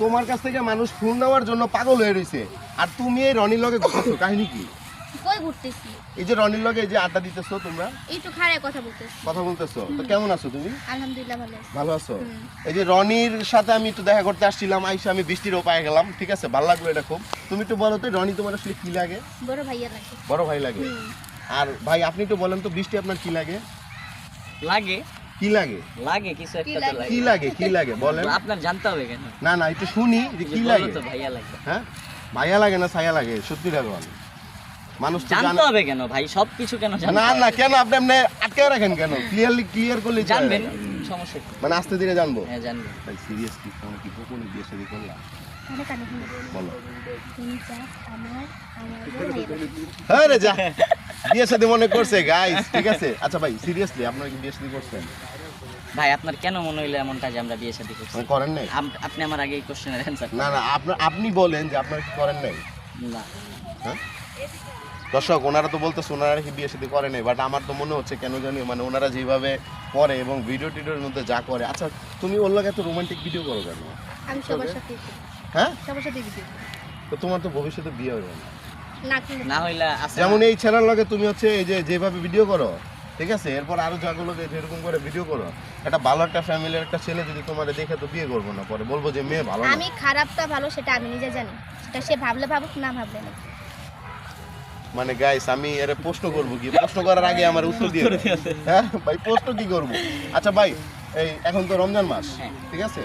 তোমার কাছ থেকে মানুষ ফোন নেওয়ার জন্য পাগল হয়ে রয়েছে, আর তুমি এই রনির লগে ঘুরতেছো, কাহিনী কি? কই ঘুরতেছি? এই যে রনির লগে এই যে আড্ডা দিতেছো তোমরা, একটু খাড়ায় কথা বলতেছি। কথা বলতেছো, তো কেমন আছো তুমি? আলহামদুলিল্লাহ ভালো আছি। ভালো আছো? এই যে রনির সাথে আমি একটু দেখা করতে আসছিলাম, আইসা আমি বৃষ্টির ওপায়ে গেলাম, ঠিক আছে, ভালো লাগলো এটা খুব। তুমি একটু বলো তো রনি তোমার আসলে কি লাগে? বড় ভাইয়া লাগে। বড় ভাই লাগে। আর ভাই আপনি একটু বলেন তো বৃষ্টি আপনার কি লাগে? লাগে কি লাগে? লাগে কিছু একটা তো লাগে। কি লাগে? কি লাগে বলেন? আপনার জানতে হবে কেন? না না একটু শুনি যে কি বলো লাগে। তো ভাইয়া লাগে। হ্যাঁ ভাইয়া লাগে না ছায়া লাগে? সত্যি বল, মানুষ তো জানতে জানে হবে কেন ভাই? সবকিছু কেন জানতে না হবে? না কেন আপনি এমনি আটকে রাখেন কেন? ক্লিয়ার করলে জানবেন, সমস্যা কি? মানে আস্তে ধীরে জানবো। হ্যাঁ জানবেন। ভাই সিরিয়াসলি কোন কি গোপনে বিয়ে শাদী করলা? কানে কানে শুনো। বলো। তুমি যা আমার বড় ভাইয়া লাগে। হ্যাঁ রে যা, বিয়ে শাদী মনে করছে গাইস, ঠিক আছে। আচ্ছা ভাই সিরিয়াসলি আপনারা কি বিয়ে শাদী করছেন? ভাই আপনার কেন মনে হইলো এমনটা যে আমরা বিয়ে শাদী করছি? মানে করেন নাই? আপনি আমার আগে এই কোশ্চেনের অ্যানসার না না আপনি বলেন যে আপনারা কি করেন নাই? না। হ্যাঁ দর্শক ওনারা তো বলতেছে ওনারা কি বিয়ে শাদী করে নাই, বাট আমার তো মনে হচ্ছে কেন জানি মানে ওনারা যেভাবে করে এবং ভিডিও টিডিওর মধ্যে যা করে। আচ্ছা তুমি ওর লাগে এত রোমান্টিক ভিডিও করো কেন? আমি সবার সাথে হ্যাঁ সবার সাথে ভিডিও তো তোমার তো ভবিষ্যতে বিয়ে হবে না। না কিন্তু না হইলে আছে যেমন এই ছেলের লগে তুমি হচ্ছে এই যে যেভাবে ভিডিও করো, ঠিক আছে, এরপর আরো যাগুলো যেরকম করে ভিডিও করো, একটা ভালো একটা ফ্যামিলির একটা ছেলে যদি তোমার দেখে তো বিয়ে করবো না, পরে বলবো যে মেয়ে ভালো না। আমি খারাপটা ভালো সেটা আমি নিজে জানি, সেটা সে ভাবলে ভাবুক না ভাবলে না। মানে গাইস আমি এর প্রশ্ন করবো কি, প্রশ্ন করার আগে আমার উত্তর দিয়ে দাও। হ্যাঁ ভাই প্রশ্ন কি করবো? আচ্ছা ভাই এই এখন তো রমজান মাস, ঠিক আছে,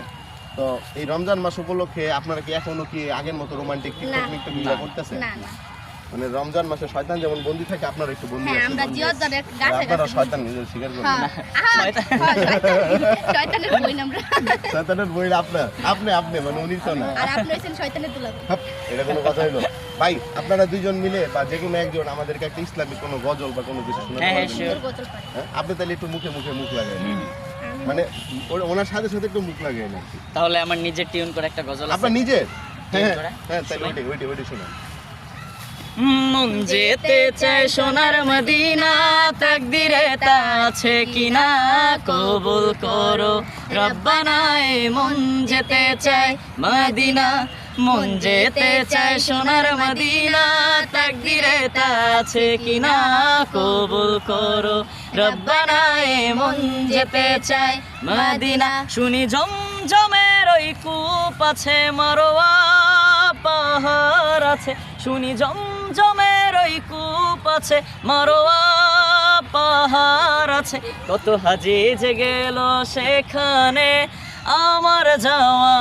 তো এই রমজান মাস উপলক্ষে আপনারা কি এখনো কি আগের মতো রোমান্টিক না। টিকটক করতেছে? না না মানে রমজান মাসে শয়তান যেমন বন্দি থাকে আপনারা একটু বন্দি হ্যাঁ আছেন। আমরা জিয়দারের গাছে আপনারা গাছে শয়তান নিজের স্বীকার করেন হ্যাঁ না? শয়তানের বই না আমরা। শয়তানের বই আপনার, আপনি মানে উনি তো না। আর আপনি হচ্ছেন শয়তানের দুলাভাই। হাপ, এটা কোনো কথা হইলো? ভাই আপনারা দুইজন মিলে বা যে কোনো একজন আমাদেরকে একটা ইসলামিক কোনো গজল বা কোনো কিছু শোনাতে হ্যাঁ, পারবেন? sure. তোর গোসল করে। হ্যাঁ? আপনি তাহলে একটু মুখে মুখ লাগাই আমি মানে ওনার সাথে সাথে একটু মুখ লাগাই না। তাহলে আমার নিজের টিউন করে একটা গজল আছে। আপনার নিজের? হ্যাঁ করা? হ্যাঁ তাহলে ওইটি শোনান। মন যেতে চায় সোনার মদিনা, তাকদিরে তা আছে কিনা কবুল করো রব্বানা। এ মন যেতে চায় মদিনা, মন যেতে চায় সোনার মদিনা, তাকদিরে তা আছে কিনা কবুল করো রব্বানা। এ মন যেতে চায় মদিনা। শুনি জমজমের ওই কূপ আছে, মারোয়া পাহাড় আছে। শুনি জমজমের ওই কূপ আছে, মারোয়া পাহাড় আছে। কত হাজি যে গেল সেখানে, আমার যাওয়া